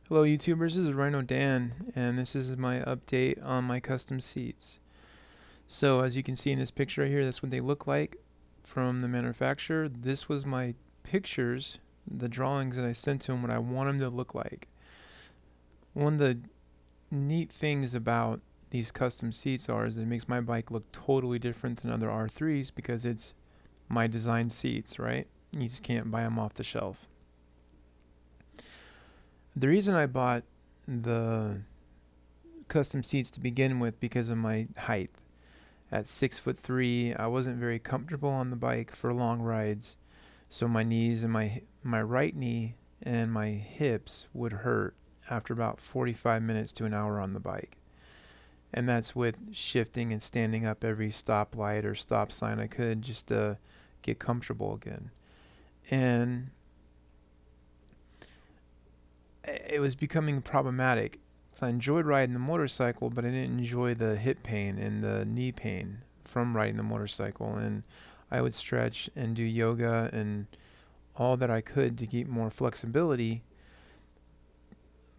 Hello YouTubers, this is Rhino Dan, and this is my update on my custom seats. So as you can see in this picture right here, that's what they look like from the manufacturer. This was my pictures, the drawings that I sent to them, what I want them to look like. One of the neat things about these custom seats is it makes my bike look totally different than other R3s because it's my design seats, right? You just can't buy them off the shelf. The reason I bought the custom seats to begin with because of my height. At 6'3", I wasn't very comfortable on the bike for long rides, so my knees and my right knee and my hips would hurt after about 45 minutes to an hour on the bike. And that's with shifting and standing up every stoplight or stop sign I could just to get comfortable again. And it was becoming problematic. So I enjoyed riding the motorcycle, but I didn't enjoy the hip pain and the knee pain from riding the motorcycle. And I would stretch and do yoga and all that I could to keep more flexibility,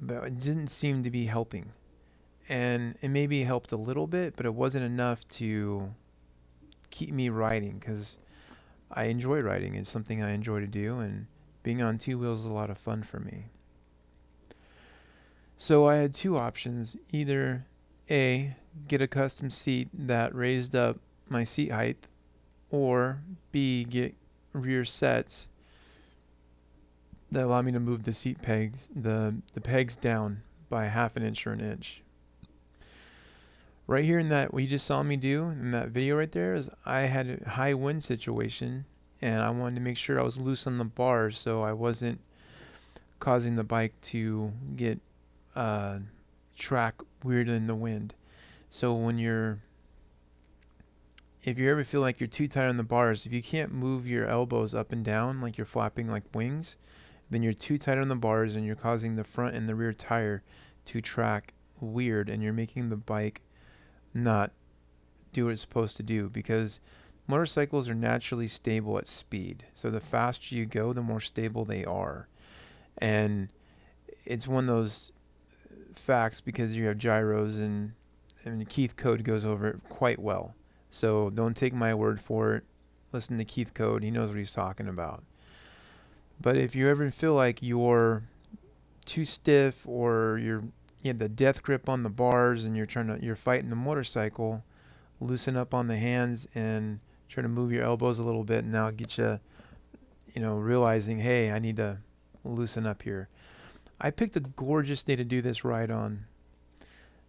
but it didn't seem to be helping. And it maybe helped a little bit, but it wasn't enough to keep me riding because I enjoy riding. It's something I enjoy to do, and being on two wheels is a lot of fun for me. So I had two options. Either A, get a custom seat that raised up my seat height, or B, get rear sets that allow me to move the seat pegs, the pegs down by half an inch or an inch. Right here in that, what you just saw me do in that video right there is I had a high wind situation and I wanted to make sure I was loose on the bars so I wasn't causing the bike to get uh, track weird in the wind. So if you ever feel like you're too tight on the bars, if you can't move your elbows up and down like you're flapping like wings, then you're too tight on the bars and you're causing the front and the rear tire to track weird and you're making the bike not do what it's supposed to do because motorcycles are naturally stable at speed. So the faster you go, the more stable they are. And it's one of those facts because you have gyros and Keith Code goes over it quite well. So don't take my word for it. Listen to Keith Code. He knows what he's talking about. But if you ever feel like you're too stiff or you have the death grip on the bars and you're fighting the motorcycle, loosen up on the hands and try to move your elbows a little bit and now get you realizing, hey, I need to loosen up here. I picked a gorgeous day to do this ride on.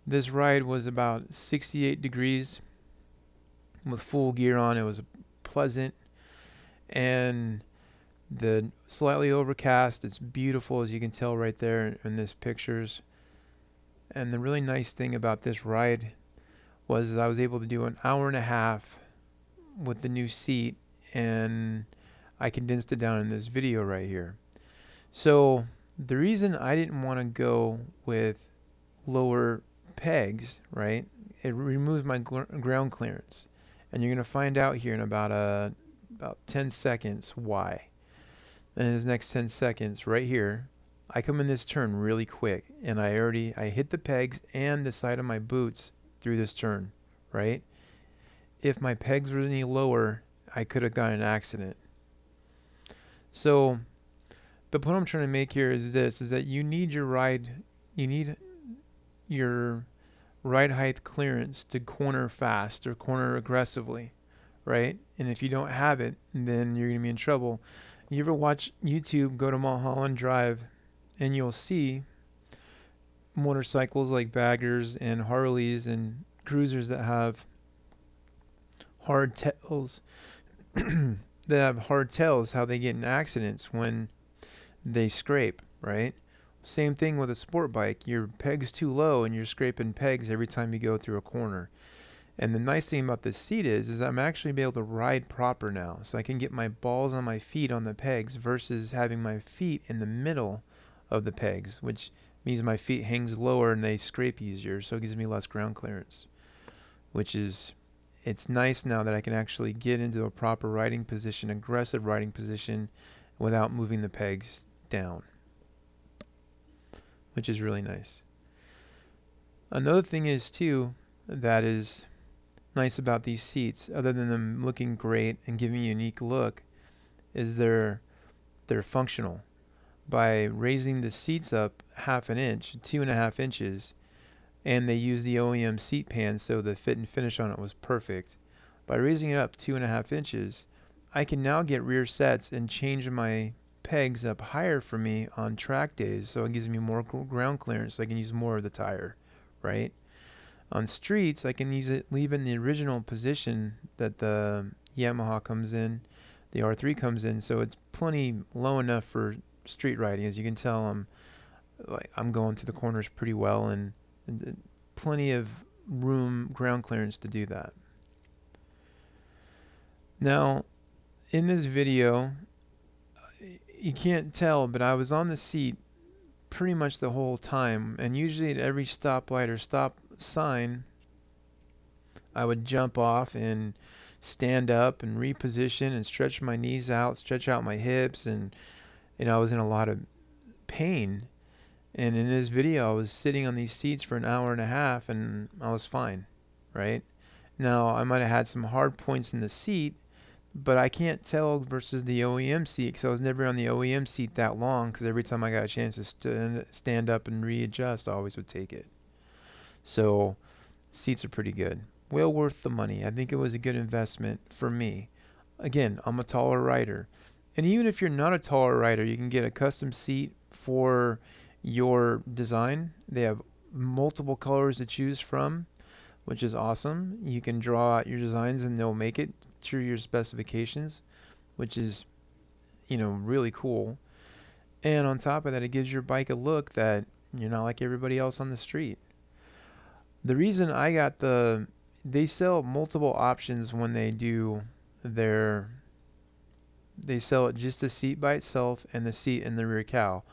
This ride was about 68 degrees with full gear on. It was pleasant and the slightly overcast. It's beautiful as you can tell right there in this pictures. And the really nice thing about this ride was I was able to do an hour and a half with the new seat and I condensed it down in this video right here. So the reason I didn't want to go with lower pegs, right? It removes my ground clearance. And you're going to find out here in about 10 seconds why. And in this next 10 seconds right here, I come in this turn really quick and I hit the pegs and the side of my boots through this turn, right? If my pegs were any lower, I could have gotten an accident. So the point I'm trying to make here is this, is that you need your ride height clearance to corner fast or corner aggressively, right? And if you don't have it, then you're going to be in trouble. You ever watch YouTube, go to Mulholland Drive, and you'll see motorcycles like baggers and Harleys and cruisers that have hard tails, that have hard tails, how they get in accidents when they scrape, right? Same thing with a sport bike. Your peg's too low and you're scraping pegs every time you go through a corner. And the nice thing about this seat is I'm actually be able to ride proper now. So I can get my balls on my feet on the pegs versus having my feet in the middle of the pegs, which means my feet hangs lower and they scrape easier. So it gives me less ground clearance, which is, it's nice now that I can actually get into a proper riding position, aggressive riding position without moving the pegs down, which is really nice. Another thing is too that is nice about these seats, other than them looking great and giving you a unique look, is they're functional. By raising the seats up half an inch, 2.5 inches, and they use the OEM seat pan, so the fit and finish on it was perfect. By raising it up 2.5 inches, I can now get rear sets and change my pegs up higher for me on track days, so it gives me more ground clearance, so I can use more of the tire, right? On streets, I can leave it in the original position that the Yamaha comes in, the R3 comes in, so it's plenty low enough for street riding. As you can tell, I'm going to the corners pretty well, and plenty of room, ground clearance to do that. Now, in this video, you can't tell, but I was on the seat pretty much the whole time, and usually at every stoplight or stop sign, I would jump off and stand up and reposition and stretch my knees out, stretch out my hips, and I was in a lot of pain. And in this video, I was sitting on these seats for an hour and a half, and I was fine, right? Now, I might have had some hard points in the seat, but I can't tell versus the OEM seat because I was never on the OEM seat that long, because every time I got a chance to stand up and readjust, I always would take it. So seats are pretty good. Well worth the money. I think it was a good investment for me. Again, I'm a taller rider. And even if you're not a taller rider, you can get a custom seat for your design. They have multiple colors to choose from, which is awesome. You can draw out your designs and they'll make it to your specifications, which is, really cool. And on top of that, it gives your bike a look that you're not like everybody else on the street. The reason I got they sell multiple options when their, they sell it just the seat by itself and the seat and the rear cowl.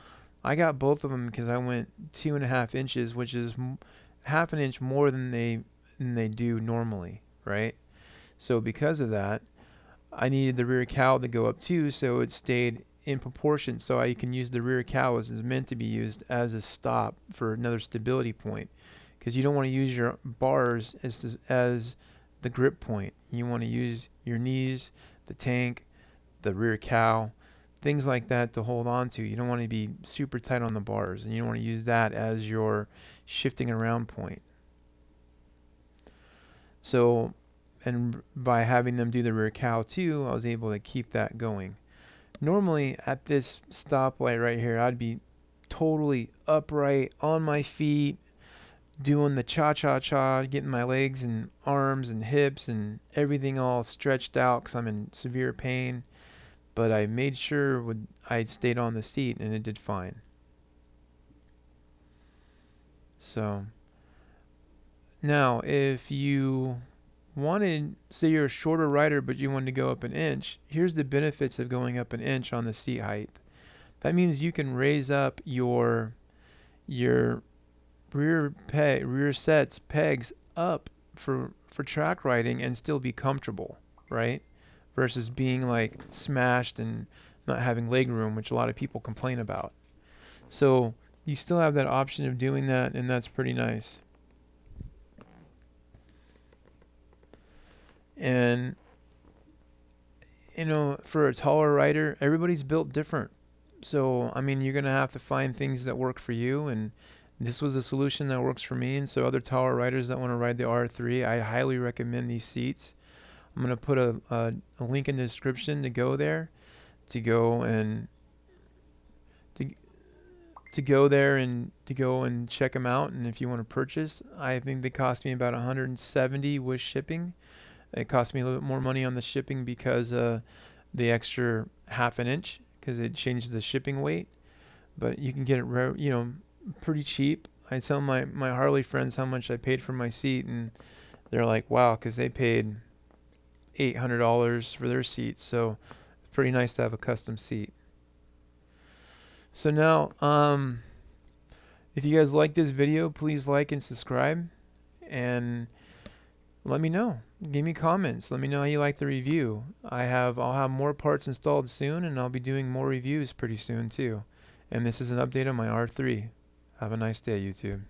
I got both of them because I went 2.5 inches, which is half an inch more than they do normally, right? So because of that, I needed the rear cowl to go up too, so it stayed in proportion. So I can use the rear cowl as it's meant to be used as a stop for another stability point, because you don't want to use your bars as the grip point. You want to use your knees, the tank, the rear cowl, things like that to hold on to. You don't want to be super tight on the bars, and you don't want to use that as your shifting around point. So, and by having them do the rear cowl too, I was able to keep that going. Normally at this stoplight right here, I'd be totally upright on my feet, doing the cha-cha-cha, getting my legs and arms and hips and everything all stretched out because I'm in severe pain. But I made sure I stayed on the seat and it did fine. So now if you wanted, say you're a shorter rider but you wanted to go up an inch, here's the benefits of going up an inch on the seat height. That means you can raise up your rear sets pegs up for track riding and still be comfortable, right? Versus being like smashed and not having leg room, which a lot of people complain about. So you still have that option of doing that, and that's pretty nice. And for a taller rider, everybody's built different. So, I mean, you're going to have to find things that work for you, and this was a solution that works for me. And so other taller riders that want to ride the R3, I highly recommend these seats. I'm going to put a link in the description to go there, to go and to, to go there and to go and check them out. And if you want to purchase, I think they cost me about 170 with shipping. It cost me a little bit more money on the shipping because the extra half an inch, because it changed the shipping weight. But you can get it, pretty cheap. I tell my Harley friends how much I paid for my seat, and they're like, wow, because they paid $800 for their seat. So it's pretty nice to have a custom seat. So now, if you guys like this video, please like and subscribe, and let me know. Give me comments. Let me know how you like the review. I'll have more parts installed soon, and I'll be doing more reviews pretty soon too. And this is an update on my R3. Have a nice day, YouTube.